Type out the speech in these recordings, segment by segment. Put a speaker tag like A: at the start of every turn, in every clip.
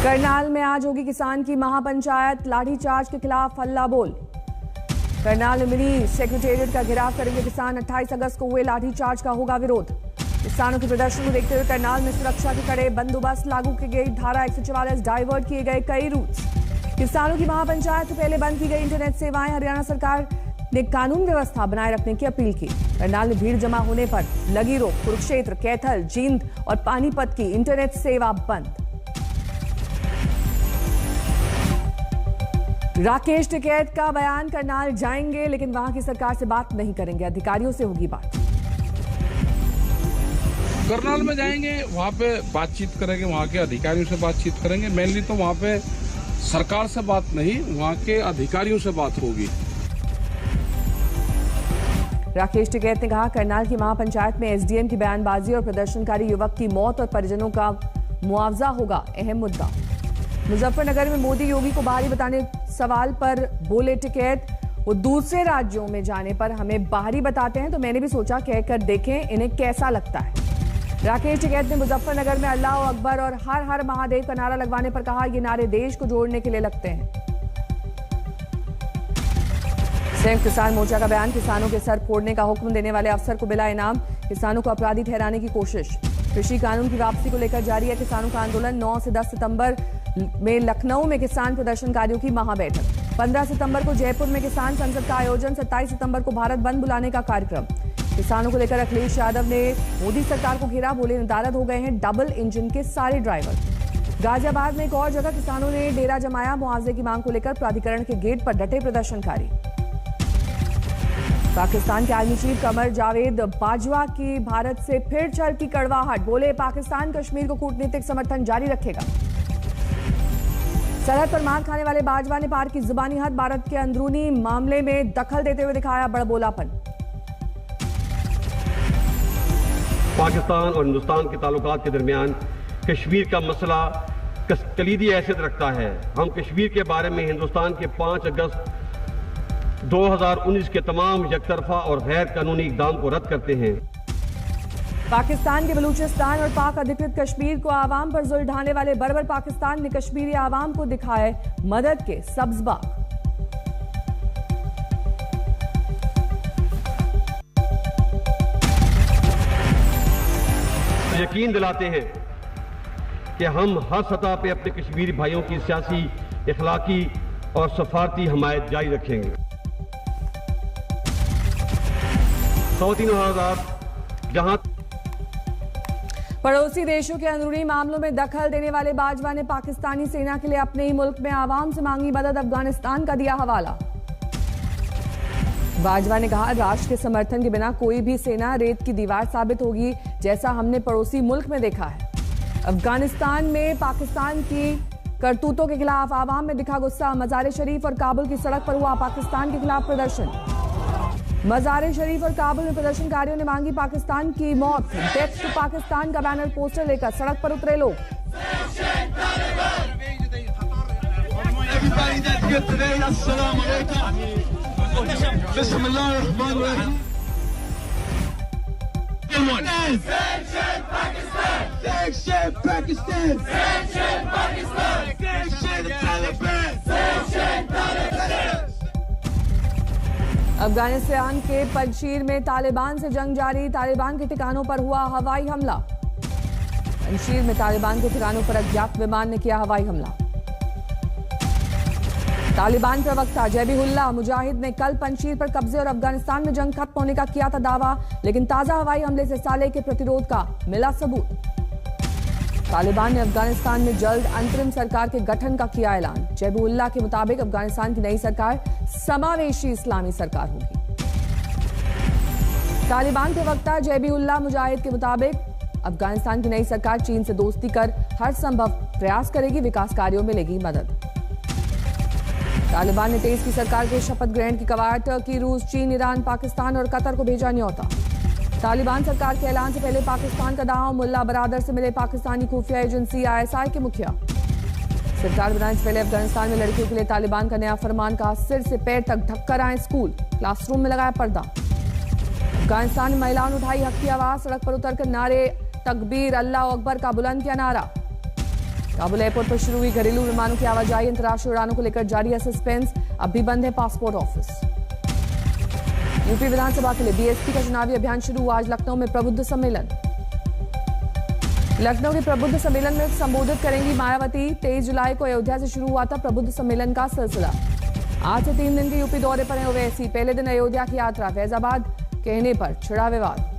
A: करनाल में आज होगी किसान की महापंचायत, लाठीचार्ज के खिलाफ हल्ला बोल। करनाल में मिनी सेक्रेटेरिएट का घेराव करेंगे किसान। 28 अगस्त को हुए लाठीचार्ज का होगा विरोध। किसानों के प्रदर्शन को देखते हुए करनाल में सुरक्षा के कड़े बंदोबस्त लागू की गई। धारा 144 डाइवर्ट किए गए कई रूट्स। किसानों की महापंचायत से पहले बंद की गई इंटरनेट सेवाएं। हरियाणा सरकार ने कानून व्यवस्था बनाए रखने की अपील की। करनाल में भीड़ जमा होने पर लगी रोक। कुरुक्षेत्र, कैथल, जींद और पानीपत की इंटरनेट सेवा बंद। राकेश टिकैत का बयान, करनाल जाएंगे लेकिन वहां की सरकार से बात नहीं करेंगे, अधिकारियों से होगी बात।
B: करनाल में जाएंगे, वहां पे बातचीत करेंगे, वहां के अधिकारियों से बातचीत करेंगे। मेनली तो वहां पे सरकार से बात नहीं, वहां के अधिकारियों से बात होगी।
A: राकेश टिकैत ने कहा, करनाल की महापंचायत में एसडीएम की बयानबाजी और प्रदर्शनकारी युवक की मौत और परिजनों का मुआवजा होगा अहम मुद्दा। मुजफ्फरनगर में मोदी योगी को बाहरी बताने सवाल पर बोले टिकैत, वो दूसरे राज्यों में जाने पर हमें बाहरी बताते हैं तो मैंने भी सोचा कहकर देखें इन्हें कैसा लगता है। राकेश टिकैत ने मुजफ्फरनगर में अल्लाह अकबर और हर हर महादेव का नारा लगवाने पर कहा, ये नारे देश को जोड़ने के लिए लगते हैं। संयुक्त किसान मोर्चा का बयान, किसानों के सर फोड़ने का हुक्म देने वाले अफसर को मिला इनाम। किसानों को अपराधी ठहराने की कोशिश। कृषि कानून की वापसी को लेकर जारी है किसानों का आंदोलन। 9 से 10 सितंबर में लखनऊ में किसान प्रदर्शनकारियों की महाबैठक। 15 सितंबर को जयपुर में किसान संसद का आयोजन। 27 सितंबर को भारत बंद बुलाने का कार्यक्रम। किसानों को लेकर अखिलेश यादव ने मोदी सरकार को घेरा, बोले नदारद हो गए हैं डबल इंजन के सारे ड्राइवर। गाजियाबाद में एक और जगह किसानों ने डेरा जमाया। मुआवजे की मांग को लेकर प्राधिकरण के गेट पर डटे प्रदर्शनकारी। पाकिस्तान के आर्मी चीफ कमर जावेद बाजवा की भारत से फिर चढ़ती कड़वाहट, बोले पाकिस्तान कश्मीर को कूटनीतिक समर्थन जारी रखेगा। सरहद पर मार खाने वाले बाजवा ने पार की जुबानी हद, भारत के अंदरूनी मामले में दखल देते हुए दिखाया बड़बोलापन।
C: पाकिस्तान और हिंदुस्तान के ताल्लुकात के दरमियान कश्मीर का मसला कलीदी हैसियत रखता है। हम कश्मीर के बारे में हिंदुस्तान के 5 अगस्त 2019 के तमाम एकतरफा और गैर कानूनी इकदाम को रद्द करते हैं।
A: पाकिस्तान के बलूचिस्तान और पाक अधिकृत कश्मीर को आवाम पर जुल्म ढाने वाले बर्बर पाकिस्तान ने कश्मीरी आवाम को दिखाए मदद के सब्ज बाग।
C: यकीन दिलाते हैं कि हम हर सतह पे अपने कश्मीरी भाइयों की सियासी, इखलाकी और सफारती हमायत जारी रखेंगे। जहां
A: पड़ोसी देशों के अंदरूनी मामलों में दखल देने वाले बाजवा ने पाकिस्तानी सेना के लिए अपने ही मुल्क में आवाम से मांगी मदद, अफगानिस्तान का दिया हवाला। बाजवा ने कहा, राष्ट्र के समर्थन के बिना कोई भी सेना रेत की दीवार साबित होगी, जैसा हमने पड़ोसी मुल्क में देखा है। अफगानिस्तान में पाकिस्तान की करतूतों के खिलाफ आवाम में दिखा गुस्सा। मज़ार शरीफ और काबुल की सड़क पर हुआ पाकिस्तान के खिलाफ प्रदर्शन। मज़ार शरीफ और काबुल में प्रदर्शनकारियों ने मांगी पाकिस्तान की मौत। डेथ टू पाकिस्तान का बैनर पोस्टर लेकर सड़क पर उतरे लोग। अफगानिस्तान के पंजशीर में तालिबान से जंग जारी। तालिबान के ठिकानों पर हुआ हवाई हमला। पंजशीर में तालिबान के ठिकानों पर अज्ञात विमान ने किया हवाई हमला। तालिबान प्रवक्ता जबीहुल्लाह मुजाहिद ने कल पंजशीर पर कब्जे और अफगानिस्तान में जंग खत्म होने का किया था दावा, लेकिन ताजा हवाई हमले से साले के प्रतिरोध का मिला सबूत। तालिबान ने अफगानिस्तान में जल्द अंतरिम सरकार के गठन का किया ऐलान। जबीहुल्लाह के मुताबिक अफगानिस्तान की नई सरकार समावेशी इस्लामी सरकार होगी। तालिबान प्रवक्ता जबीहुल्लाह मुजाहिद के मुताबिक अफगानिस्तान की नई सरकार चीन से दोस्ती कर हर संभव प्रयास करेगी, विकास कार्यों में लेगी मदद। तालिबान ने 23 की सरकार के शपथ ग्रहण की कवायद की। रूस, चीन, ईरान, पाकिस्तान और कतर को भेजा न्योता। तालिबान सरकार के ऐलान से पहले पाकिस्तान का दाव, मुल्ला बरादर से मिले पाकिस्तानी खुफिया एजेंसी ISI के मुखिया। सरकार बनाने से पहले अफगानिस्तान में लड़कियों के लिए तालिबान का नया फरमान, कहा सिर से पैर तक ढककर आए स्कूल, क्लासरूम में लगाया पर्दा। अफगानिस्तान में महिलाओं ने उठाई हक की आवाज, सड़क पर उतरकर नारे तकबीर, अल्लाह अकबर का बुलंद किया नारा। काबुल एयरपोर्ट पर शुरू हुई घरेलू विमानों की आवाजाही, अंतर्राष्ट्रीय उड़ानों को लेकर जारी है सस्पेंस। अब भी बंद है पासपोर्ट ऑफिस। यूपी विधानसभा के लिए बीएसपी का चुनावी अभियान शुरू हुआ। आज लखनऊ में प्रबुद्ध सम्मेलन। लखनऊ के प्रबुद्ध सम्मेलन में संबोधित करेंगी मायावती। 23 जुलाई को अयोध्या से शुरू हुआ था प्रबुद्ध सम्मेलन का सिलसिला। आज से 3 दिन के यूपी दौरे पर हैं ओवैसी। पहले दिन अयोध्या की यात्रा, फैजाबाद कहने पर छिड़ा विवाद।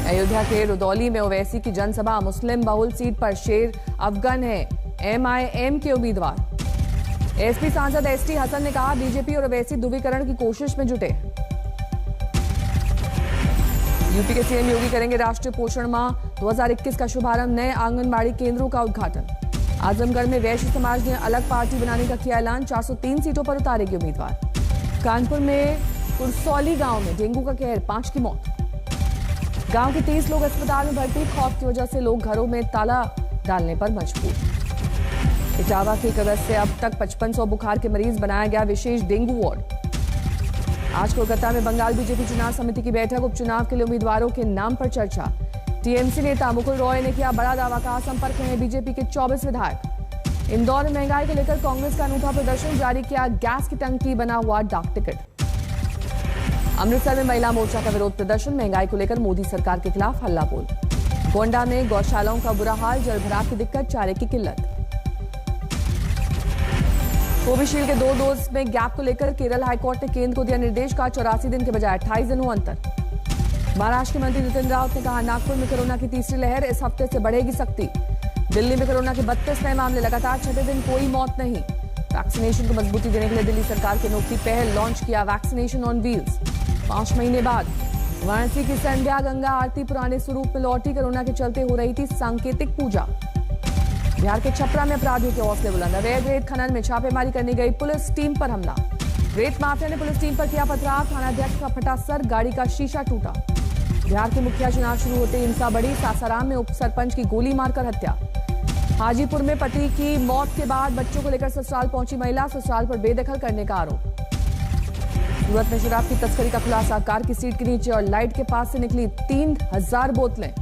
A: अयोध्या के रुदौली में ओवैसी की जनसभा। मुस्लिम बहुल सीट पर शेर अफगन है एमआईएम के उम्मीदवार। एसपी सांसद एसटी हसन ने कहा बीजेपी और ओवैसी ध्रुवीकरण की कोशिश में जुटे। यूपी के सीएम योगी करेंगे राष्ट्रीय पोषण माह 2021 का शुभारंभ। नए आंगनबाड़ी केंद्रों का उद्घाटन। आजमगढ़ में वैश्य समाज ने अलग पार्टी बनाने का किया ऐलान। 403 सीटों पर उतारेगी उम्मीदवार। कानपुर में कुरसौली गांव में डेंगू का कहर, 5 की मौत। गांव के 30 लोग अस्पताल में भर्ती। खौफ की वजह से लोग घरों में ताला डालने पर मजबूर। इटावा के 1 अगस्त से अब तक 5500 बुखार के मरीज, बनाया गया विशेष डेंगू वार्ड। आज कोलकाता में बंगाल बीजेपी चुनाव समिति की बैठक। उपचुनाव के लिए उम्मीदवारों के नाम पर चर्चा। टीएमसी नेता मुकुल रॉय ने किया बड़ा दावा, कहा संपर्क में है बीजेपी के 24 विधायक। इंदौर में महंगाई को लेकर कांग्रेस का अनूठा प्रदर्शन, जारी किया गैस की टंकी बना हुआ डाक टिकट। अमृतसर में महिला मोर्चा का विरोध प्रदर्शन, महंगाई को लेकर मोदी सरकार के खिलाफ हल्ला बोल। गोंडा में गौशालाओं का बुरा हाल, जलभराव की दिक्कत, चारे की किल्लत। कोविशील्ड के 2 डोज में गैप को लेकर केरल हाईकोर्ट ने केंद्र को दिया निर्देश का 84 दिन के बजाय 28 दिन हो अंतर। महाराष्ट्र के मंत्री नितिन राउत ने कहा नागपुर में कोरोना की तीसरी लहर, इस हफ्ते से बढ़ेगी सख्ती। दिल्ली में कोरोना के 32 नए मामले, लगातार 6ठे दिन कोई मौत नहीं। वैक्सीनेशन को मजबूती देने के लिए दिल्ली सरकार की अनोखी पहल, लॉन्च किया वैक्सीनेशन ऑन व्हील्स। 5 महीने बाद वाराणसी की संध्या गंगा आरती पुराने स्वरूप में लौटी। कोरोना के चलते हो रही थी सांकेतिक पूजा। बिहार के छपरा में अपराधियों के हौसले बुलंद। अवैध रेत खनन में छापेमारी करने गई पुलिस टीम पर हमला। रेत माफिया ने पुलिस टीम पर किया पथराव। थानाध्यक्ष का फटा सर, गाड़ी का शीशा टूटा। बिहार के मुखिया चुनाव शुरू होते हिंसा बढ़ी। सासाराम में उप सरपंच की गोली मारकर हत्या। हाजीपुर में पति की मौत के बाद बच्चों को लेकर ससुराल पहुंची महिला, ससुराल पर बेदखल करने का आरोप। सूरत में शराब की तस्करी का खुलासा, कार की सीट के नीचे और लाइट के पास से निकली 3000 बोतलें।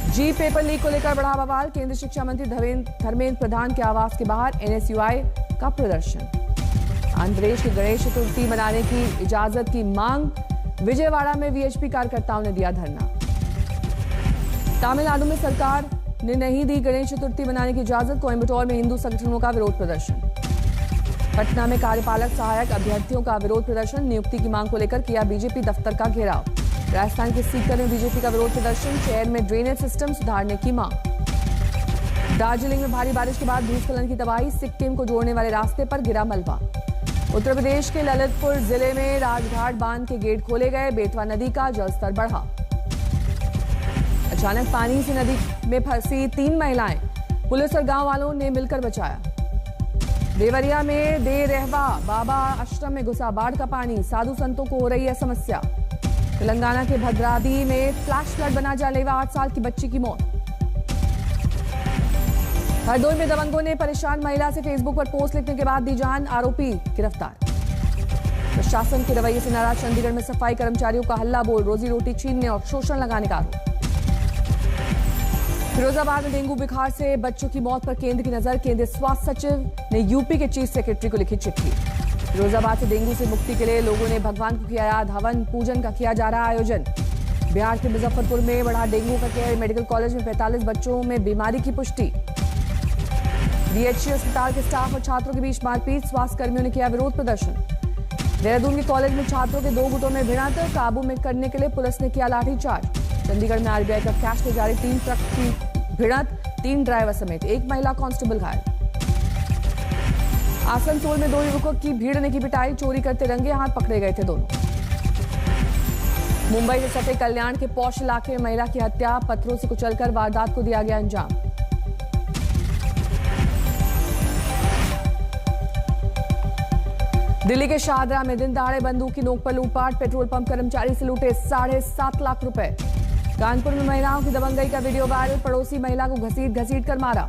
A: जी पेपर लीक को लेकर बढ़ा बवाल। केंद्रीय शिक्षा मंत्री धर्मेंद्र प्रधान के आवास के बाहर एनएसयूआई का प्रदर्शन। आंध्र प्रदेश के गणेश चतुर्थी मनाने की इजाजत की मांग। विजयवाड़ा में वीएचपी कार्यकर्ताओं ने दिया धरना। तमिलनाडु में सरकार ने नहीं दी गणेश चतुर्थी मनाने की इजाजत। कोयम्बटूर में हिंदू संगठनों का विरोध प्रदर्शन। पटना में कार्यपालक सहायक अभ्यर्थियों का विरोध प्रदर्शन। नियुक्ति की मांग को लेकर किया बीजेपी दफ्तर का घेराव। राजस्थान के सीकर में बीजेपी का विरोध प्रदर्शन। शहर में ड्रेनेज सिस्टम सुधारने की मांग। दार्जिलिंग में भारी बारिश के बाद भूस्खलन की तबाही। सिक्किम को जोड़ने वाले रास्ते पर गिरा मलबा। उत्तर प्रदेश के ललितपुर जिले में राजघाट बांध के गेट खोले गए। बेतवा नदी का जलस्तर बढ़ा। अचानक पानी से नदी में फंसी 3 महिलाएं, पुलिस और गांव वालों ने मिलकर बचाया। देवरिया में दे रहवा बाबा आश्रम में घुसा बाढ़ का पानी। साधु संतों को हो रही है समस्या। तेलंगाना के भद्रादी में फ्लैश फ्लड बना, जानलेवा 8 साल की बच्ची की मौत। हरदोई में दबंगों ने परेशान महिला से फेसबुक पर पोस्ट लिखने के बाद दी जान, आरोपी गिरफ्तार। प्रशासन के रवैये से नाराज चंडीगढ़ में सफाई कर्मचारियों का हल्ला बोल, रोजी रोटी छीनने और शोषण लगाने का आरोप। फिरोजाबाद में डेंगू बुखार से बच्चों की मौत पर केंद्र की नजर। केंद्रीय स्वास्थ्य सचिव ने यूपी के चीफ सेक्रेटरी को लिखी चिट्ठी। फिरोजाबाद से डेंगू से मुक्ति के लिए लोगों ने भगवान को किया याद, हवन पूजन का किया जा रहा आयोजन। बिहार के मुजफ्फरपुर में बढ़ा डेंगू का कहर। मेडिकल कॉलेज में 45 बच्चों में बीमारी की पुष्टि। बीएचसी अस्पताल के स्टाफ और छात्रों के बीच मारपीट, स्वास्थ्य कर्मियों ने किया विरोध प्रदर्शन। देहरादून के कॉलेज में छात्रों के 2 गुटों में भिड़ंत, काबू में करने के लिए पुलिस ने किया लाठीचार्ज। चंडीगढ़ में आरबीआई का कैश ले जा रही 3 ट्रक की भिड़ंत, 3 ड्राइवर समेत 1 महिला कांस्टेबल घायल। आसनसोल में 2 युवकों की भीड़ ने की पिटाई, चोरी करते रंगे हाथ पकड़े गए थे दोनों। मुंबई से सटे कल्याण के पौष इलाके में महिला की हत्या, पत्थरों से कुचलकर वारदात को दिया गया अंजाम। दिल्ली के शाहदरा में दिन दहाड़े बंदूक की नोक पर लूटपाट, पेट्रोल पंप कर्मचारी से लूटे 7.5 लाख रुपए। कानपुर में महिलाओं की दबंगई का वीडियो वायरल, पड़ोसी महिला को घसीट कर मारा।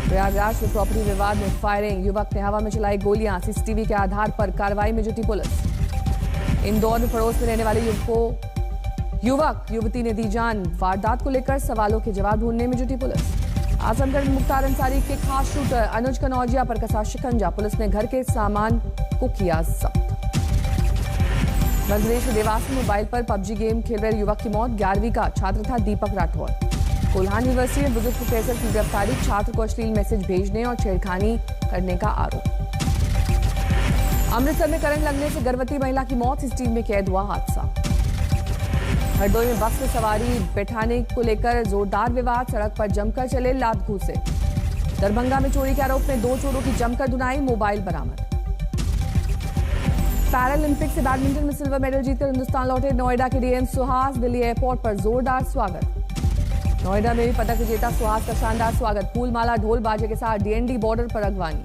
A: प्रयागराज में प्रॉपर्टी विवाद में फायरिंग, युवक ने हवा में चलाई गोलियां, सीसीटीवी के आधार पर कार्रवाई में जुटी पुलिस। इंदौर में पड़ोस में रहने वाले युवकों युवक युवती ने दी जान, वारदात को लेकर सवालों के जवाब ढूंढने में जुटी पुलिस। आजमगढ़ में मुख्तार अंसारी के खास शूटर अनुज कनौजिया पर कसा शिकंजा, पुलिस ने घर के सामान को किया जब्त। मध्य प्रदेश के देवास में मोबाइल पर पबजी गेम खेल रहे युवक की मौत, 11वीं का छात्र था दीपक राठौर। कोल्हान यूनिवर्सिटी में बुजुर्ग प्रोफेसर की गिरफ्तारी, छात्र को अश्लील मैसेज भेजने और छेड़खानी करने का आरोप। अमृतसर में करंट लगने से गर्भवती महिला की मौत, सीसीटीवी में कैद हुआ हादसा। हरदोई में बस में सवारी बैठाने को लेकर जोरदार विवाद, सड़क पर जमकर चले लात घूसे। दरभंगा में चोरी के आरोप में 2 चोरों की जमकर धुनाई, मोबाइल बरामद। पैरालंपिक से बैडमिंटन में सिल्वर मेडल जीतकर हिंदुस्तान लौटे नोएडा के डीएम सुहास, दिल्ली एयरपोर्ट पर जोरदार स्वागत। नोएडा में भी पदक विजेता सुहास का शानदार स्वागत, फूल माला ढोल बाजे के साथ डीएनडी बॉर्डर पर अगवानी।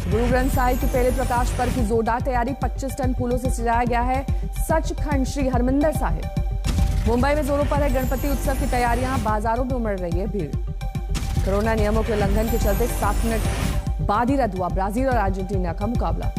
A: गुरु ग्रंथ साहिब के पहले प्रकाश पर्व की जोरदार तैयारी, 25 टन फूलों से सजाया गया है सचखंड श्री हरमंदिर साहिब। मुंबई में जोरों पर है गणपति उत्सव की तैयारियां, बाजारों में उमड़ रही है भीड़। कोरोना नियमों के उल्लंघन के चलते 7 मिनट बाद ही रद्द हुआ ब्राजील और अर्जेंटीना का मुकाबला।